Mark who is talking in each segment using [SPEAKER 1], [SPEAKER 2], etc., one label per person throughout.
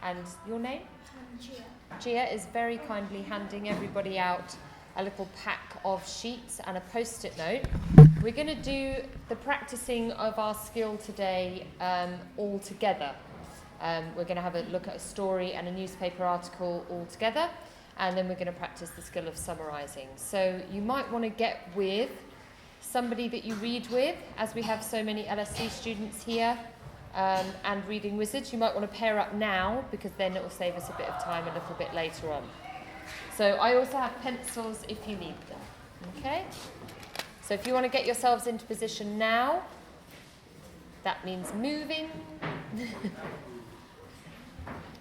[SPEAKER 1] And your name?
[SPEAKER 2] Gia.
[SPEAKER 1] Gia is very kindly handing everybody out a little pack of sheets and a post-it note. We're going to do the practicing of our skill today all together. We're going to have a look at a story and a newspaper article all together, and then we're going to practice the skill of summarising. So you might want to get with somebody that you read with, as we have so many LSC students here, and Reading Wizards. You might want to pair up now, because then it will save us a bit of time a little bit later on. So I also have pencils if you need them. Okay? So if you want to get yourselves into position now, that means moving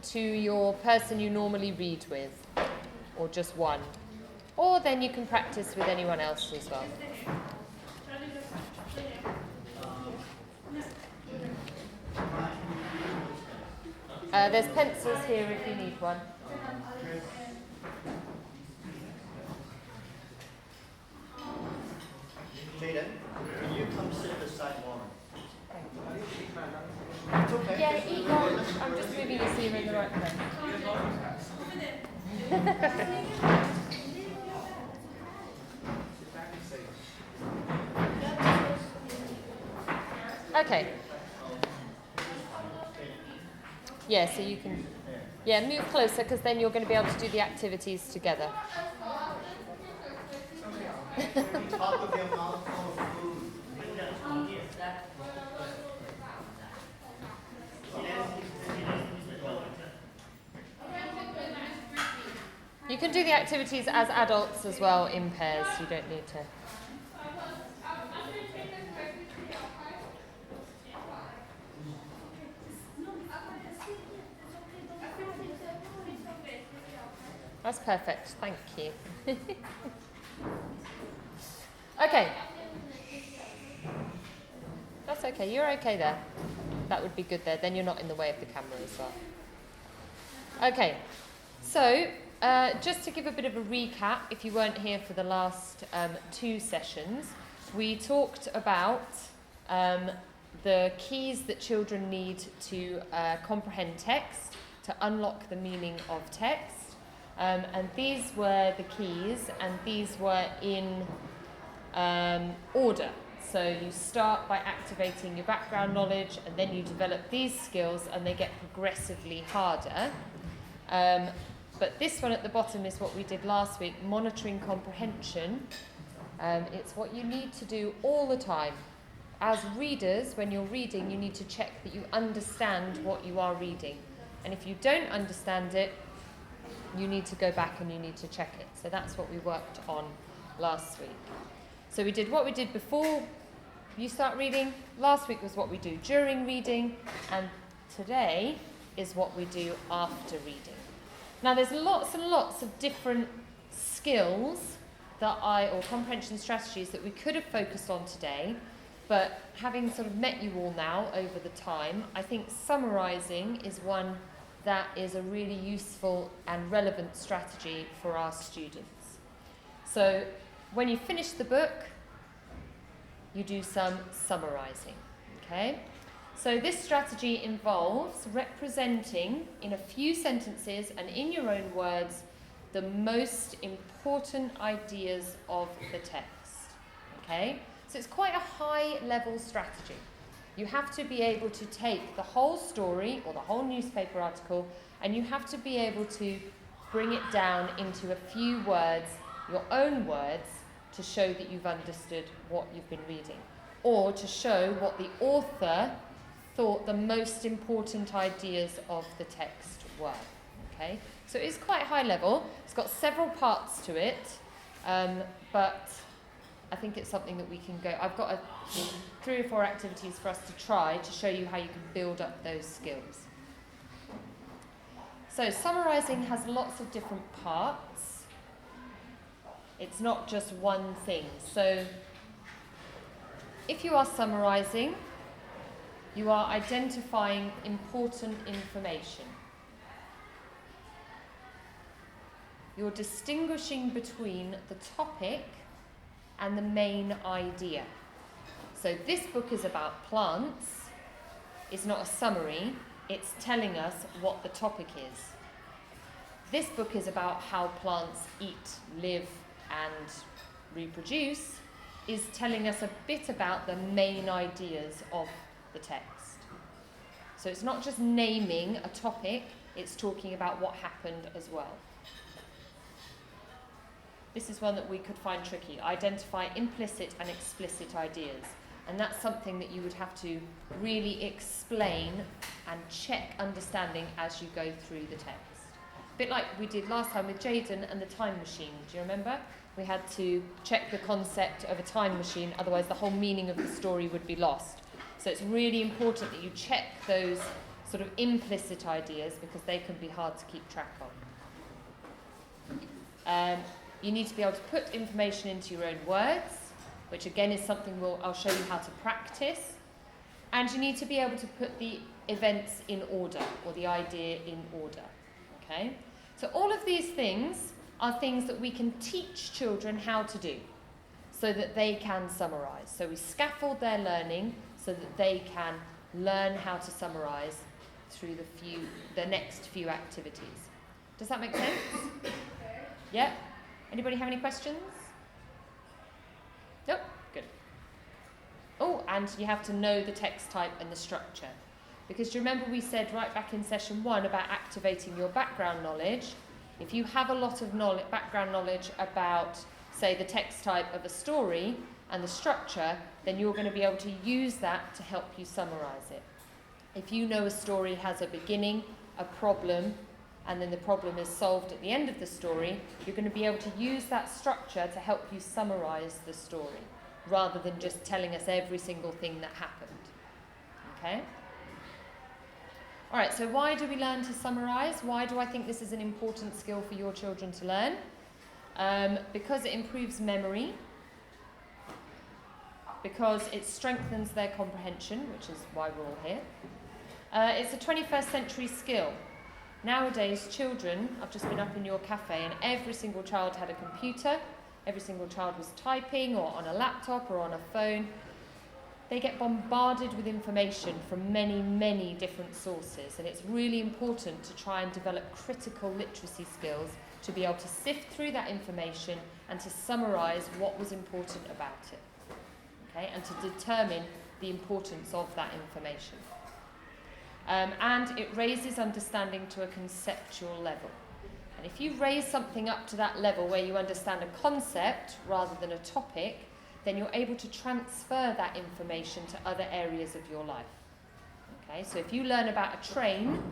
[SPEAKER 1] to your person you normally read with, or just one. Or then you can practice with anyone else as well. There's pencils here if you need one.
[SPEAKER 3] Jaden, can you come sit beside Lauren? It's okay.
[SPEAKER 1] Yeah, eat one. I'm just moving you so you're in the right place. Okay. Yeah, so you can, move closer, because then you're going to be able to do the activities together.
[SPEAKER 3] Talk with your mouth full of food.
[SPEAKER 1] You can do the activities as adults as well in pairs. You don't need to. That's perfect. Thank you. Okay. That's okay. You're okay there. That would be good there. Then you're not in the way of the camera as well. Okay. So, just to give a bit of a recap, if you weren't here for the last two sessions, we talked about the keys that children need to comprehend text, to unlock the meaning of text. And these were the keys, and these were in order. So you start by activating your background knowledge, and then you develop these skills, and they get progressively harder. But this one at the bottom is what we did last week, monitoring comprehension. It's what you need to do all the time. As readers, when you're reading, you need to check that you understand what you are reading. And if you don't understand it, you need to go back and you need to check it. So that's what we worked on last week. So we did what we did before you start reading. Last week was what we do during reading. And today is what we do after reading. Now there's lots and lots of different skills or comprehension strategies that we could have focused on today. But having sort of met you all now over the time, I think summarising is one that is a really useful and relevant strategy for our students. So when you finish the book, you do some summarising, okay? So this strategy involves representing in a few sentences and in your own words the most important ideas of the text, okay? So it's quite a high-level strategy. You have to be able to take the whole story or the whole newspaper article, and you have to be able to bring it down into a few words, your own words, to show that you've understood what you've been reading, or to show what the author thought the most important ideas of the text were. Okay? So it's quite high level. It's got several parts to it, but I think it's something that we can go. I've got 3 or 4 activities for us to try to show you how you can build up those skills. So summarising has lots of different parts. It's not just one thing. So if you are summarising, you are identifying important information. You're distinguishing between the topic and the main idea. So this book is about plants. It's not a summary. it's telling us what the topic is. This book is about how plants eat, live, and reproduce, is telling us a bit about the main ideas of the text. So it's not just naming a topic, it's talking about what happened as well. This is one that we could find tricky. Identify implicit and explicit ideas. And that's something that you would have to really explain and check understanding as you go through the text. A bit like we did last time with Jaden and the time machine. Do you remember? We had to check the concept of a time machine, otherwise the whole meaning of the story would be lost. So it's really important that you check those sort of implicit ideas because they can be hard to keep track of. You need to be able to put information into your own words, which again is something I'll show you how to practice. And you need to be able to put the events in order, or the idea in order. Okay? So all of these things are things that we can teach children how to do so that they can summarize. So we scaffold their learning so that they can learn how to summarize through the next few activities. Does that make sense? Yeah? Anybody have any questions? Nope? Good. Oh, and you have to know the text type and the structure. Because do you remember we said right back in session 1 about activating your background knowledge? If you have a lot of background knowledge about, say, the text type of a story and the structure, then you're going to be able to use that to help you summarize it. If you know a story has a beginning, a problem, and then the problem is solved at the end of the story, you're going to be able to use that structure to help you summarize the story, rather than just telling us every single thing that happened. Okay? All right, so why do we learn to summarize? Why do I think this is an important skill for your children to learn? Because it improves memory, because it strengthens their comprehension, which is why we're all here. It's a 21st century skill. Nowadays, children, I've just been up in your cafe, and every single child had a computer, every single child was typing, or on a laptop, or on a phone. They get bombarded with information from many, many different sources, and it's really important to try and develop critical literacy skills to be able to sift through that information and to summarize what was important about it, okay, and to determine the importance of that information. And it raises understanding to a conceptual level. And if you raise something up to that level where you understand a concept rather than a topic, then you're able to transfer that information to other areas of your life. Okay, so if you learn about a train,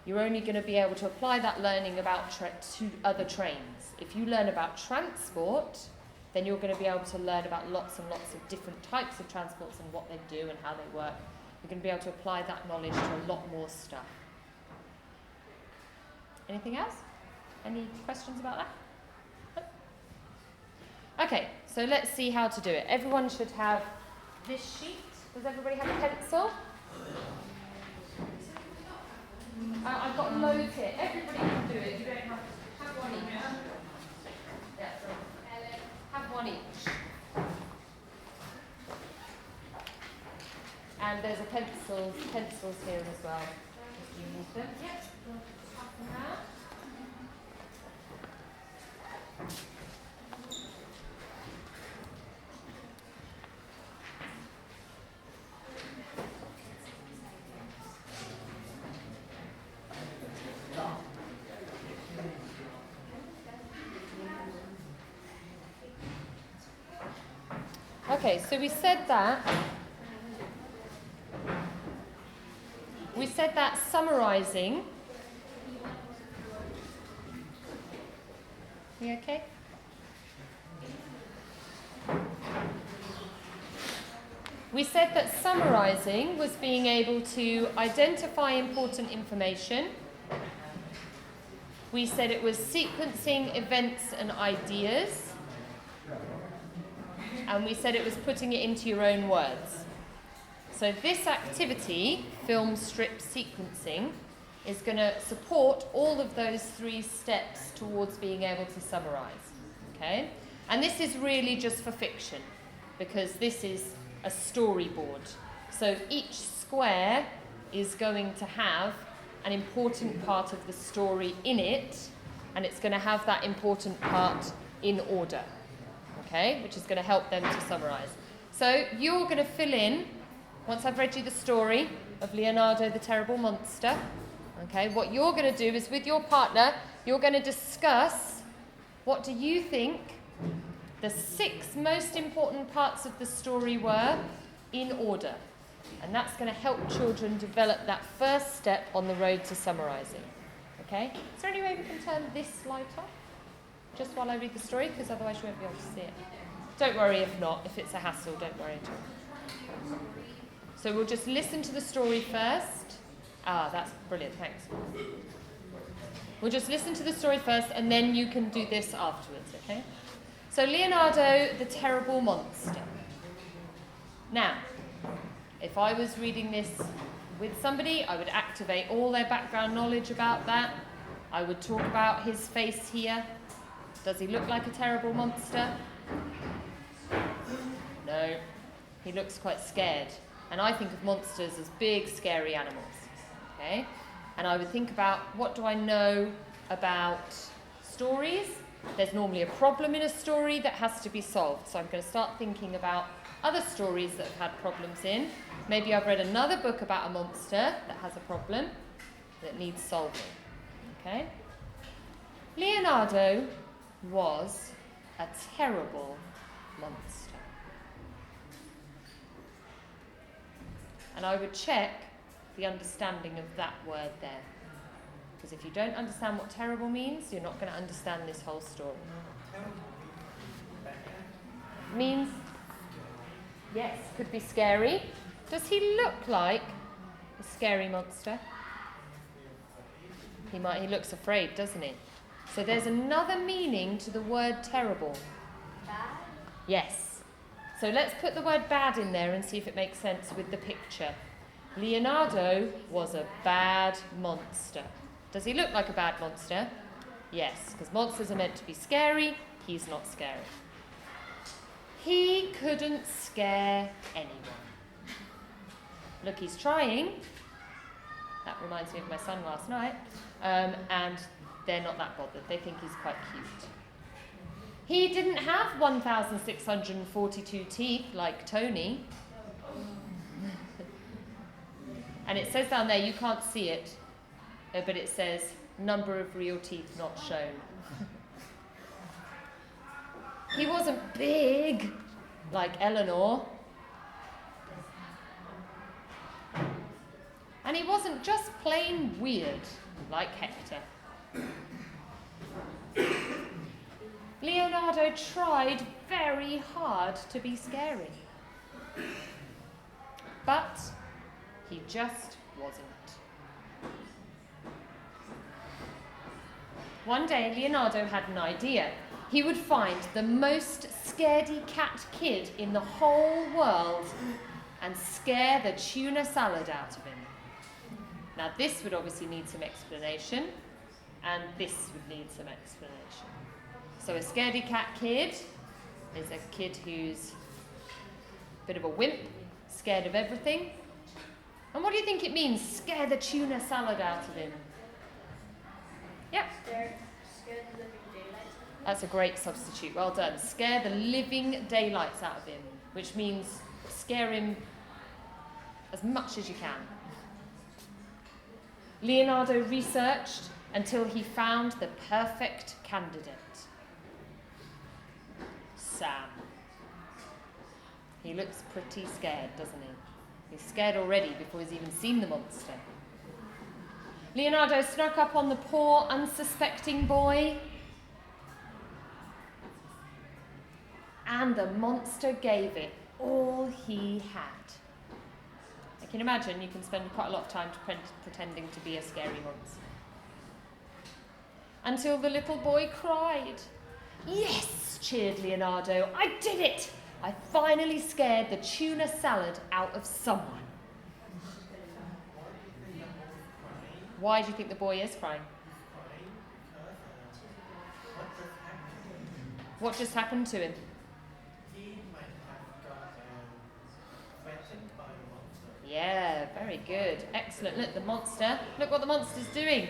[SPEAKER 1] you're only going to be able to apply that learning about to other trains. If you learn about transport, then you're going to be able to learn about lots and lots of different types of transports and what they do and how they work. You're going to be able to apply that knowledge to a lot more stuff. Anything else? Any questions about that? Okay, so let's see how to do it. Everyone should have this sheet. Does everybody have a pencil? I've got loads here. Everybody can do it. You don't have one each. Yeah, have one each. And there's pencils here as well, if you need them. Yep. Up and out. Okay, so we said that summarizing. You okay? We said that summarizing was being able to identify important information. We said it was sequencing events and ideas. And we said it was putting it into your own words. So this activity, film strip sequencing, is going to support all of those 3 steps towards being able to summarize. Okay? And this is really just for fiction, because this is a storyboard. So each square is going to have an important part of the story in it, and it's going to have that important part in order, okay, which is going to help them to summarize. So you're going to fill in, once I've read you the story of Leonardo the Terrible Monster, okay, what you're going to do is with your partner, you're going to discuss what do you think the 6 most important parts of the story were in order. And that's going to help children develop that first step on the road to summarising. Okay? Is there any way we can turn this light off? Just while I read the story, because otherwise you won't be able to see it. Don't worry if not. If it's a hassle, don't worry at all. So we'll just listen to the story first. Ah, that's brilliant. Thanks. We'll just listen to the story first, and then you can do this afterwards, okay? So Leonardo the Terrible Monster. Now, if I was reading this with somebody, I would activate all their background knowledge about that. I would talk about his face here. Does he look like a terrible monster? No. He looks quite scared. And I think of monsters as big, scary animals. Okay? And I would think about, what do I know about stories? There's normally a problem in a story that has to be solved. So I'm going to start thinking about other stories that have had problems in. Maybe I've read another book about a monster that has a problem that needs solving. Okay? Leonardo was a terrible monster. And I would check the understanding of that word there. Because if you don't understand what terrible means, you're not going to understand this whole story. Means, yes, could be scary. Does he look like a scary monster? He looks afraid, doesn't he? So there's another meaning to the word terrible.
[SPEAKER 2] Bad?
[SPEAKER 1] Yes. So let's put the word bad in there and see if it makes sense with the picture. Leonardo was a bad monster. Does he look like a bad monster? Yes, because monsters are meant to be scary. He's not scary. He couldn't scare anyone. Look, he's trying. That reminds me of my son last night. And they're not that bothered. They think he's quite cute. He didn't have 1,642 teeth like Tony. And it says down there, you can't see it, but it says, number of real teeth not shown. He wasn't big like Eleanor. And he wasn't just plain weird like Hector. Leonardo tried very hard to be scary. But he just wasn't. One day, Leonardo had an idea. He would find the most scaredy cat kid in the whole world and scare the tuna salad out of him. Now, this would obviously need some explanation, and this would need some explanation. So a scaredy cat kid is a kid who's a bit of a wimp, scared of everything. And what do you think it means, scare the tuna salad out of him? Yep.
[SPEAKER 2] Scare the living daylights out of him.
[SPEAKER 1] That's a great substitute. Well done. Scare the living daylights out of him, which means scare him as much as you can. Leonardo researched until he found the perfect candidate. Sam. He looks pretty scared, doesn't he? He's scared already before he's even seen the monster. Leonardo snuck up on the poor, unsuspecting boy. And the monster gave it all he had. I can imagine you can spend quite a lot of time pretending to be a scary monster. Until the little boy cried. Yes, cheered Leonardo, I did it! I finally scared the tuna salad out of someone. Why do you think the boy is crying? What just happened to him?
[SPEAKER 3] He might have got threatened by a monster.
[SPEAKER 1] Yeah, very good. Excellent. Look, the monster. Look what the monster's doing.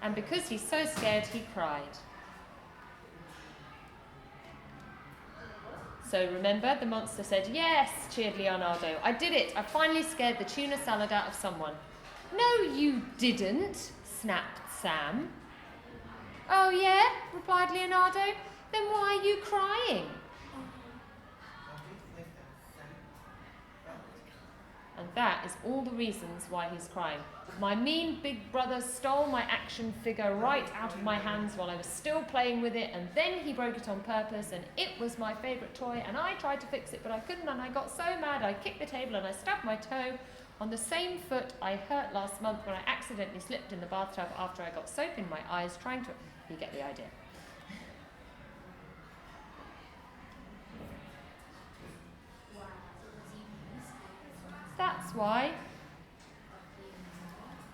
[SPEAKER 1] And because he's so scared, he cried. So remember, the monster said, "Yes," cheered Leonardo. "I did it. I finally scared the tuna salad out of someone." "No, you didn't," snapped Sam. "Oh, yeah?" replied Leonardo. "Then why are you crying?" And that is all the reasons why he's crying. "My mean big brother stole my action figure right out of my hands while I was still playing with it, and then he broke it on purpose, and it was my favourite toy, and I tried to fix it, but I couldn't, and I got so mad I kicked the table and I stubbed my toe on the same foot I hurt last month when I accidentally slipped in the bathtub after I got soap in my eyes trying to..." You get the idea. That's why.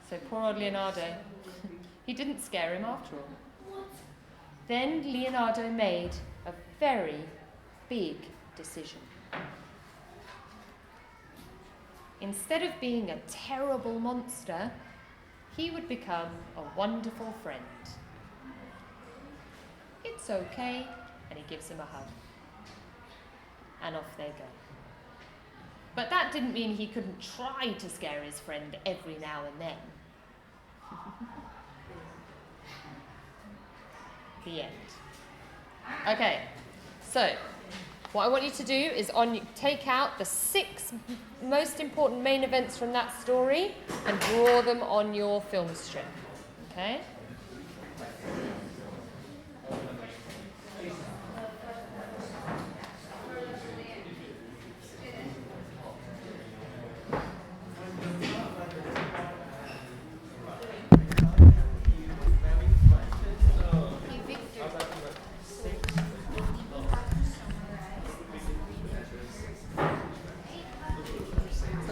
[SPEAKER 1] So poor old Leonardo. He didn't scare him after all. Then Leonardo made a very big decision. Instead of being a terrible monster, he would become a wonderful friend. "It's okay," and he gives him a hug. And off they go. But that didn't mean he couldn't try to scare his friend every now and then. The end. Okay, so what I want you to do is take out the 6 most important main events from that story and draw them on your film strip. Okay?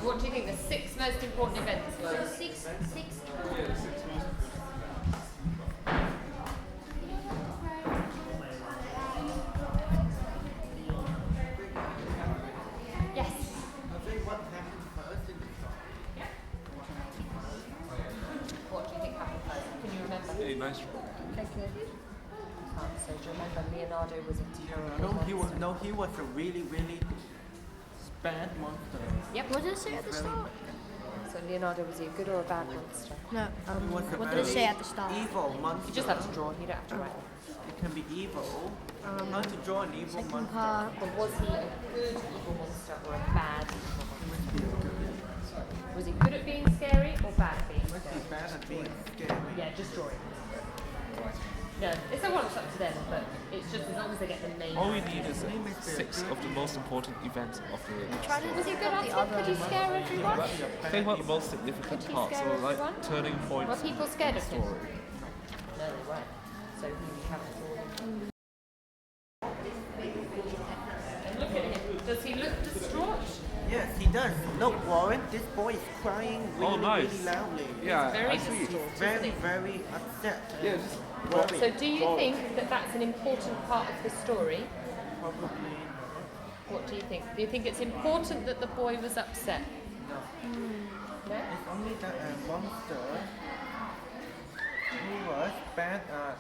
[SPEAKER 1] What do you think the 6 most important events were?
[SPEAKER 2] Six.
[SPEAKER 1] Yes.
[SPEAKER 3] I think what happened first in the story.
[SPEAKER 1] What do you think happened first? Can you remember?
[SPEAKER 4] Hey, nice.
[SPEAKER 1] Okay, good. So do you remember Leonardo was a terrible monster?
[SPEAKER 5] He was a really bad monster.
[SPEAKER 1] Yep.
[SPEAKER 2] What did it say at the start?
[SPEAKER 1] So Leonardo, was he a good or a bad monster?
[SPEAKER 2] No.
[SPEAKER 5] He was a
[SPEAKER 2] What did it
[SPEAKER 5] very
[SPEAKER 2] say at the start?
[SPEAKER 5] evil monster.
[SPEAKER 1] You just have to draw, you don't have to write.
[SPEAKER 5] It can be evil. How to draw an evil
[SPEAKER 2] Second
[SPEAKER 5] monster?
[SPEAKER 2] part.
[SPEAKER 1] But was he a good evil monster or a bad evil monster? Was he good at being scary or bad at being
[SPEAKER 5] He's
[SPEAKER 1] scary?
[SPEAKER 5] bad at being scary.
[SPEAKER 1] Yeah, just draw it. No, it's not up to them, but it's just as long as they get the main.
[SPEAKER 4] All we need is 6 of the most important events of the
[SPEAKER 2] Try to
[SPEAKER 1] Was he
[SPEAKER 2] look
[SPEAKER 1] good
[SPEAKER 2] up
[SPEAKER 1] at
[SPEAKER 2] the
[SPEAKER 1] it? Could he
[SPEAKER 2] other.
[SPEAKER 1] scare everyone?
[SPEAKER 4] Think about the most significant
[SPEAKER 1] Could he
[SPEAKER 4] parts,
[SPEAKER 1] scare
[SPEAKER 4] so like
[SPEAKER 1] everyone?
[SPEAKER 4] turning points
[SPEAKER 1] Were people scared
[SPEAKER 4] in
[SPEAKER 1] of
[SPEAKER 4] the
[SPEAKER 1] him?
[SPEAKER 4] story.
[SPEAKER 1] No, they weren't. So he have to draw them. And look at him. Does he look distraught?
[SPEAKER 5] Yes, he does. Look, Warren, this boy is crying really,
[SPEAKER 4] nice.
[SPEAKER 5] really loudly.
[SPEAKER 4] Yeah,
[SPEAKER 1] Very
[SPEAKER 4] I see.
[SPEAKER 1] distraught.
[SPEAKER 5] Very, very upset.
[SPEAKER 4] Yeah, just
[SPEAKER 5] Worried.
[SPEAKER 1] So do you think that that's an important part of the story?
[SPEAKER 5] Probably
[SPEAKER 1] What do you think? Do you think it's important that the boy was upset?
[SPEAKER 5] no.
[SPEAKER 1] No?
[SPEAKER 5] It's only that a monster who was bad at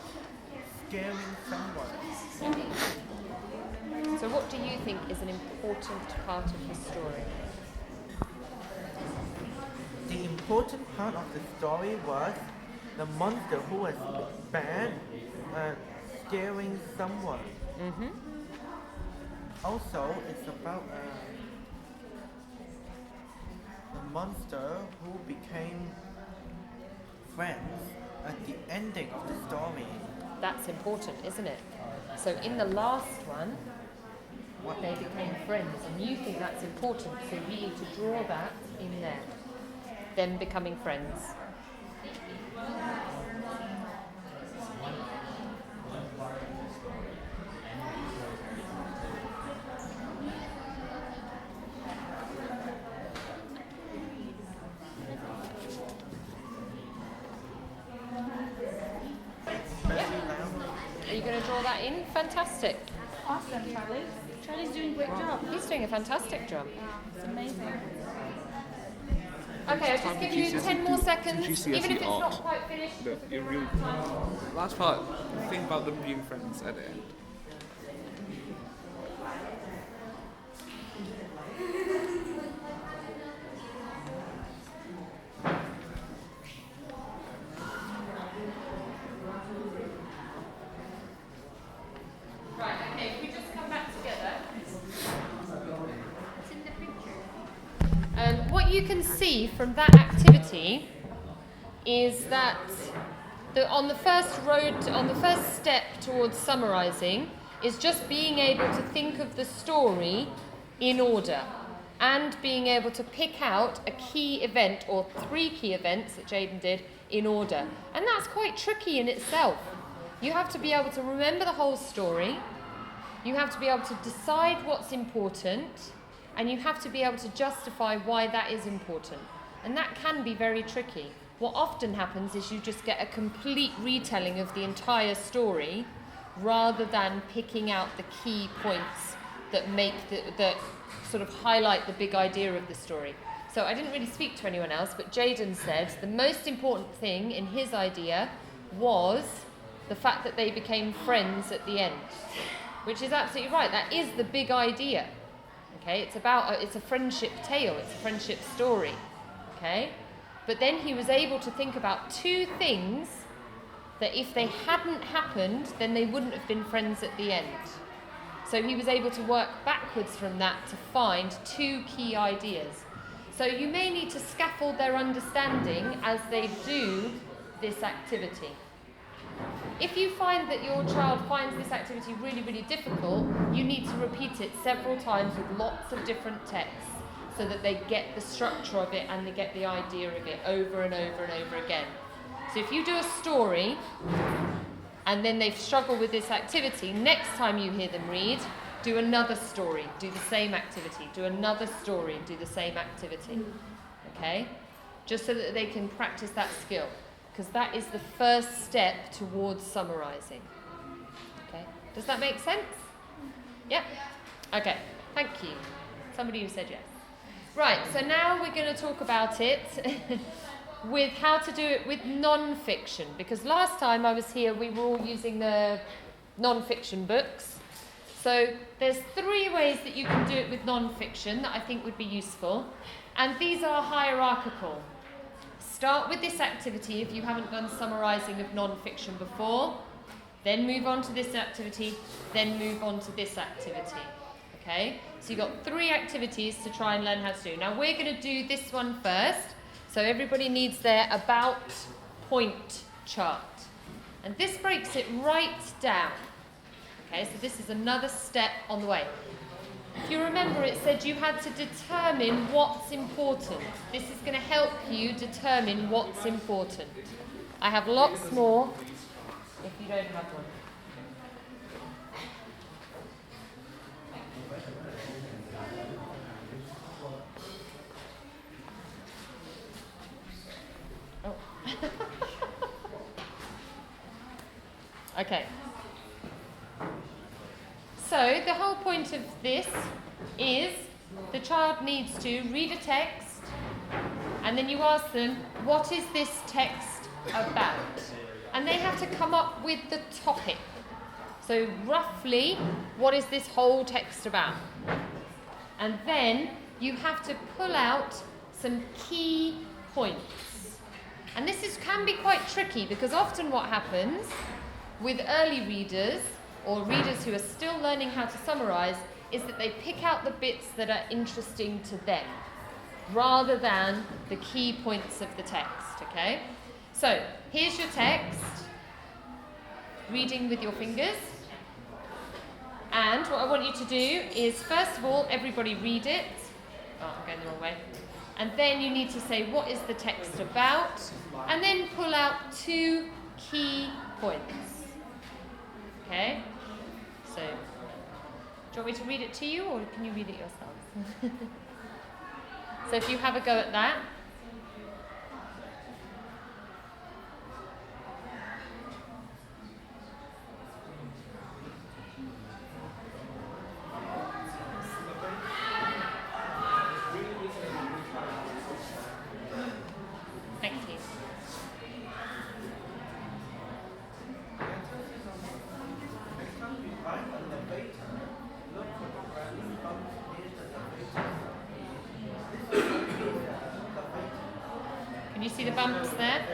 [SPEAKER 5] scaring someone.
[SPEAKER 1] So what do you think is an important part of the story?
[SPEAKER 5] The important part of the story was the monster who was bad at scaring someone.
[SPEAKER 1] Mm-hmm.
[SPEAKER 5] Also, it's about a monster who became friends at the ending of the story.
[SPEAKER 1] That's important, isn't it? So in the last one, they became friends, and you think that's important, so you need to draw that in there. Them becoming friends. Are you going to draw that in? Fantastic.
[SPEAKER 2] Awesome, Charlie. Charlie's doing a great job.
[SPEAKER 1] He's doing a fantastic job.
[SPEAKER 2] It's amazing.
[SPEAKER 1] Okay, I'll just give you 10 more seconds,
[SPEAKER 4] GCSE
[SPEAKER 1] even if it's
[SPEAKER 4] art.
[SPEAKER 1] not quite finished.
[SPEAKER 4] No,
[SPEAKER 1] because
[SPEAKER 4] it
[SPEAKER 1] we're
[SPEAKER 4] really.
[SPEAKER 1] running out of time.
[SPEAKER 4] Last part, think about them being friends at the end.
[SPEAKER 1] Right, okay, if we just come back together.
[SPEAKER 2] It's in the picture.
[SPEAKER 1] What you can see from that activity is that on the first step towards summarising is just being able to think of the story in order and being able to pick out a key event or 3 key events that Jaden did in order. And that's quite tricky in itself. You have to be able to remember the whole story, you have to be able to decide what's important, and you have to be able to justify why that is important. And that can be very tricky. What often happens is you just get a complete retelling of the entire story rather than picking out the key points that that sort of highlight the big idea of the story. So I didn't really speak to anyone else, but Jaden said the most important thing in his idea was the fact that they became friends at the end, which is absolutely right. That is the big idea. Okay, it's a friendship tale, it's a friendship story. Okay, but then he was able to think about 2 things that if they hadn't happened, then they wouldn't have been friends at the end. So he was able to work backwards from that to find 2 key ideas. So you may need to scaffold their understanding as they do this activity. If you find that your child finds this activity really, really difficult, you need to repeat it several times with lots of different texts so that they get the structure of it and they get the idea of it over and over and over again. So if you do a story and then they've struggled with this activity, next time you hear them read, do another story, do the same activity, do another story, do the same activity. Okay? Just so that they can practice that skill, because that is the first step towards summarising. Okay? Does that make sense? Yeah? Okay, thank you. Somebody who said yes. Right, so now we're going to talk about it with how to do it with non-fiction, because last time I was here we were all using the non-fiction books. So there's 3 ways that you can do it with non-fiction that I think would be useful, and these are hierarchical. Start with this activity if you haven't done summarising of non-fiction before, then move on to this activity, then move on to this activity. Okay, so you've got 3 activities to try and learn how to do. Now we're going to do this one first. So everybody needs their about point chart. And this breaks it right down. Okay, so this is another step on the way. If you remember, it said you had to determine what's important. This is going to help you determine what's important. I have lots more if you don't have one. Okay. So the whole point of this is the child needs to read a text and then you ask them, what is this text about? And they have to come up with the topic. So roughly, what is this whole text about? And then you have to pull out some key points. And this can be quite tricky because often what happens with early readers or readers who are still learning how to summarise is that they pick out the bits that are interesting to them rather than the key points of the text, okay? So, here's your text, reading with your fingers. And what I want you to do is, first of all, everybody read it. Oh, I'm going the wrong way. And then you need to say, what is the text about? And then pull out 2 key points. Okay? So, do you want me to read it to you, or can you read it yourself? So if you have a go at that. bumps there?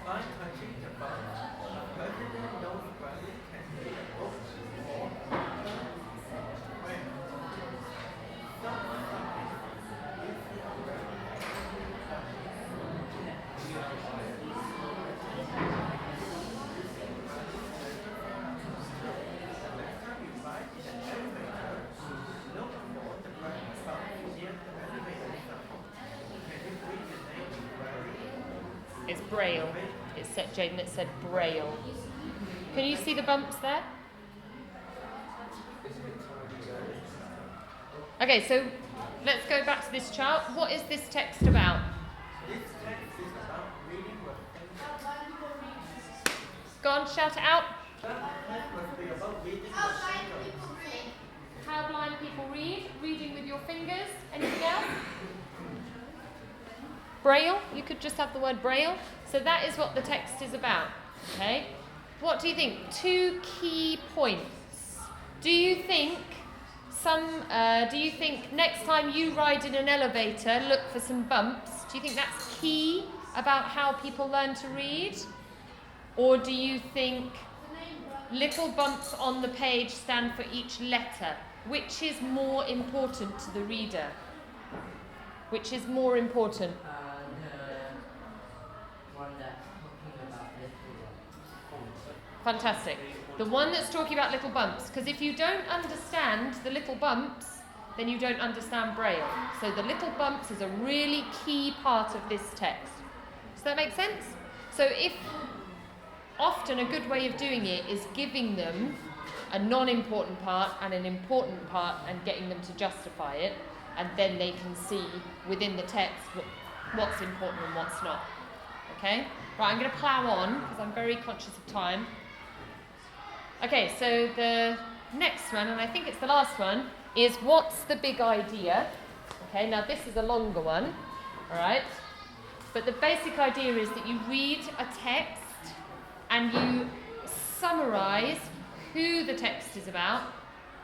[SPEAKER 5] By touching the bump, a president knows whether it can be booked or
[SPEAKER 1] It's Braille. It said, Jaden, it said Braille. Can you see the bumps there? Okay, so let's go back to this chart. What is this text about?
[SPEAKER 5] this text is about reading what
[SPEAKER 1] Go on, shout it out.
[SPEAKER 5] must be about reading what
[SPEAKER 1] How blind people read. Reading with your fingers. Anything else? Braille. You could just have the word Braille. So that is what the text is about. Okay. What do you think? 2 key points. Do you think next time you ride in an elevator, look for some bumps? Do you think that's key about how people learn to read? Or do you think little bumps on the page stand for each letter? Which is more important to the reader? Which is more important?
[SPEAKER 6] The one that's talking about little
[SPEAKER 1] Fantastic. The one that's talking about little bumps. Because if you don't understand the little bumps, then you don't understand Braille. So the little bumps is a really key part of this text. Does that make sense? So if often a good way of doing it is giving them a non-important part and an important part and getting them to justify it, and then they can see within the text what's important and what's not. Okay? Right, I'm going to plough on because I'm very conscious of time. Okay, so the next one, and I think it's the last one, is what's the big idea? Okay, now this is a longer one, all right? But the basic idea is that you read a text and you summarise who the text is about,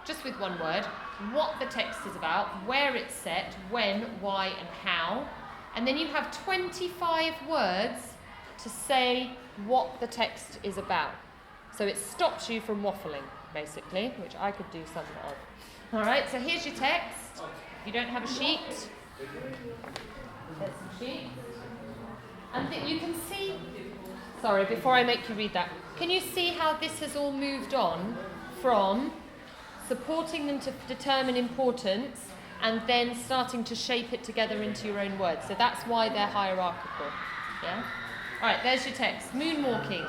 [SPEAKER 1] just with one word, what the text is about, where it's set, when, why, and how. And then you have 25 words to say what the text is about. So it stops you from waffling, basically, which I could do some of. All right, so here's your text. If you don't have a sheet, there's some sheets. And you can see, sorry, before I make you read that, can you see how this has all moved on from supporting them to determine importance and then starting to shape it together into your own words? So that's why they're hierarchical. Yeah? All right, there's your text. Moonwalking.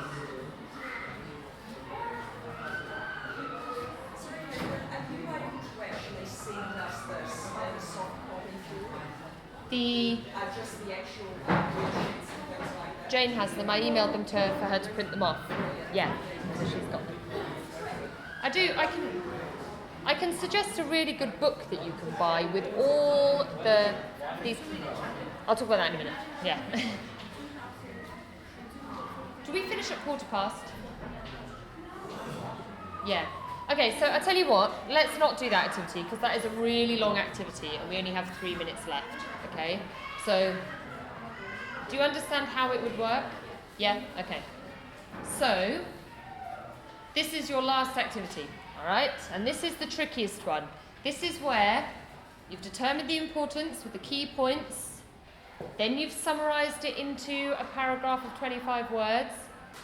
[SPEAKER 1] Jane has them. I emailed them to her for her to print them off. Yeah, so she's got them. I can suggest a really good book that you can buy with all these. I'll talk about that in a minute. Yeah. Do we finish at 15:15? Yeah. Okay, so I tell you what, let's not do that activity because that is a really long activity and we only have 3 minutes left. Okay, so do you understand how it would work? Yeah? Okay. So this is your last activity, all right? And this is the trickiest one. This is where you've determined the importance with the key points, then you've summarised it into a paragraph of 25 words.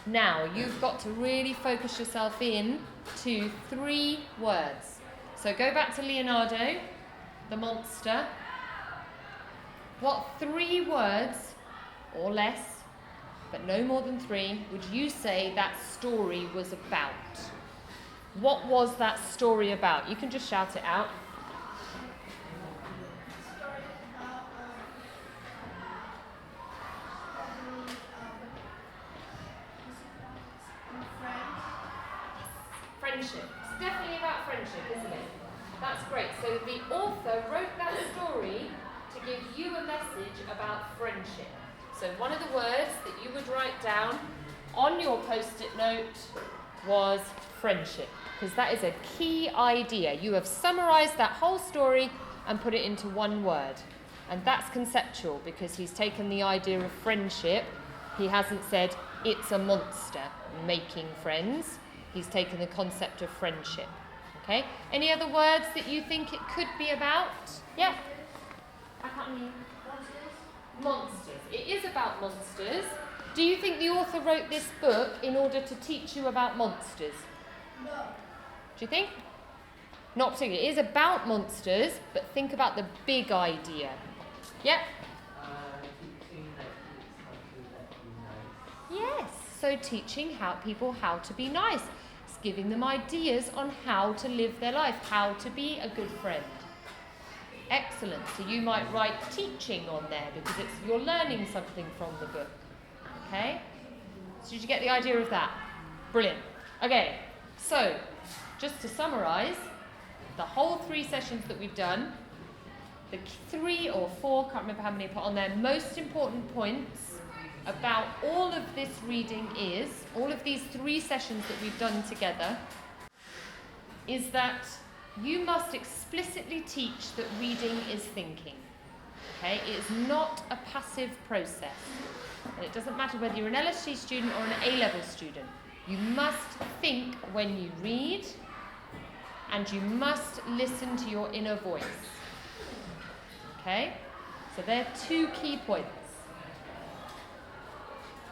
[SPEAKER 1] Now you've got to really focus yourself in to 3 words. So go back to Leonardo, the monster. What 3 words, or less, but no more than 3, would you say that story was about? What was that story about? You can just shout it out. Friendship. It's definitely about friendship, isn't it? That's great. So the author wrote that story to give you a message about friendship. So one of the words that you would write down on your post-it note was friendship, because that is a key idea. You have summarised that whole story and put it into one word. And that's conceptual, because he's taken the idea of friendship. He hasn't said it's a monster making friends. He's taken the concept of friendship. Okay? Any other words that you think it could be about? Yeah? I can't hear you. Monsters. It is about monsters. Do you think the author wrote this book in order to teach you about monsters? No. Do you think? Not particularly. It is about monsters, but think about the big idea. Yeah?
[SPEAKER 6] Teaching like kids how to be nice.
[SPEAKER 1] Yes. So teaching people how to be nice. It's giving them ideas on how to live their life, how to be a good friend. Excellent. So you might write teaching on there because you're learning something from the book. Okay? So did you get the idea of that? Brilliant. Okay. So just to summarise, the whole 3 sessions that we've done, the 3 or 4, can't remember how many I put on there, most important points about all of this reading is, all of these 3 sessions that we've done together, is that you must explicitly teach that reading is thinking. Okay? It is not a passive process. And it doesn't matter whether you're an LSG student or an A-level student. You must think when you read, and you must listen to your inner voice. Okay? So there are 2 key points.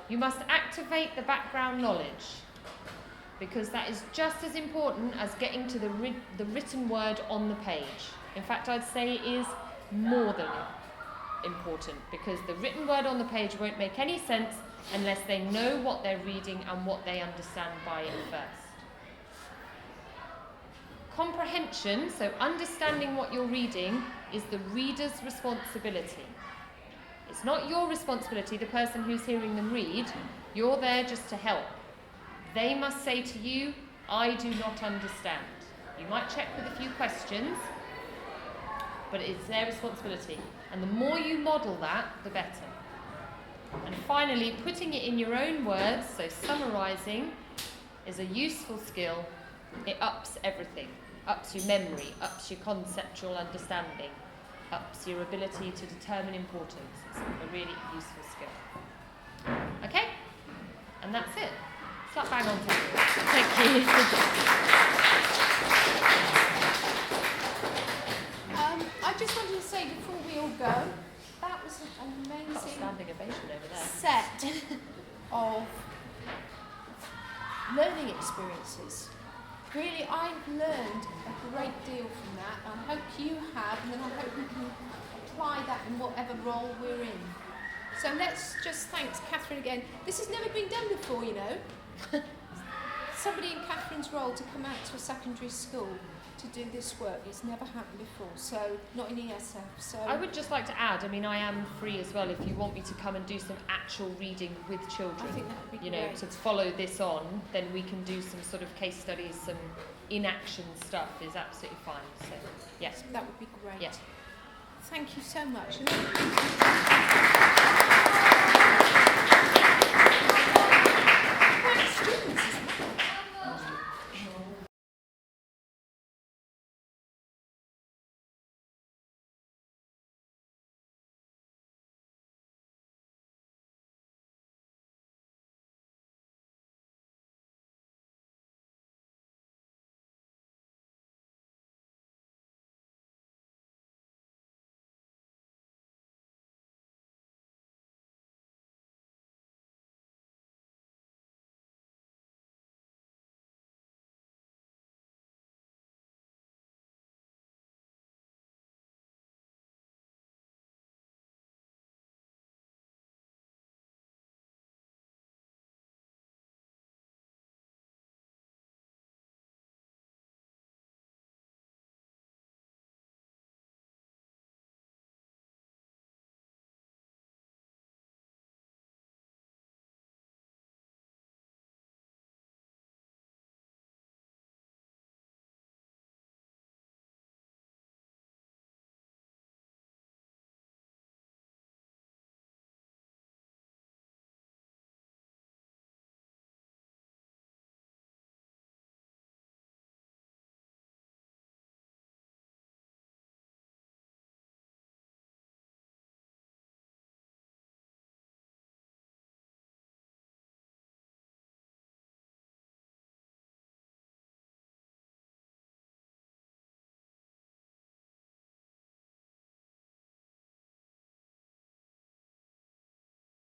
[SPEAKER 1] You must activate the background knowledge, because that is just as important as getting to the written word on the page. In fact, I'd say it is more than important, because the written word on the page won't make any sense unless they know what they're reading and what they understand by it first. Comprehension, so understanding what you're reading, is the reader's responsibility. It's not your responsibility, the person who's hearing them read. You're there just to help. They must say to you, I do not understand. You might check with a few questions, but it's their responsibility. And the more you model that, the better. And finally, putting it in your own words, so summarising, is a useful skill. It ups everything. Ups your memory, ups your conceptual understanding, ups your ability to determine importance. It's a really useful skill. Okay? And that's it. Slap bang on time. Thank you.
[SPEAKER 2] I just wanted to say before we all go, that was an
[SPEAKER 1] Got a
[SPEAKER 2] amazing
[SPEAKER 1] standing ovation over there.
[SPEAKER 2] set of learning experiences. Really, I've learned a great deal from that. I hope you have, and then I hope we can apply that in whatever role we're in. So let's just thank Catherine again. This has never been done before, you know. Somebody in Catherine's role to come out to a secondary school to do this work. It's never happened before, so not in ESF. So
[SPEAKER 1] I would just like to add, I mean, I am free as well if you want me to come and do some actual reading with children.
[SPEAKER 2] I think that would be
[SPEAKER 1] You know,
[SPEAKER 2] great.
[SPEAKER 1] to follow this on, then we can do some sort of case studies, some in-action stuff is absolutely fine. So, yes.
[SPEAKER 2] That would be great.
[SPEAKER 1] Yeah.
[SPEAKER 2] Thank you so much.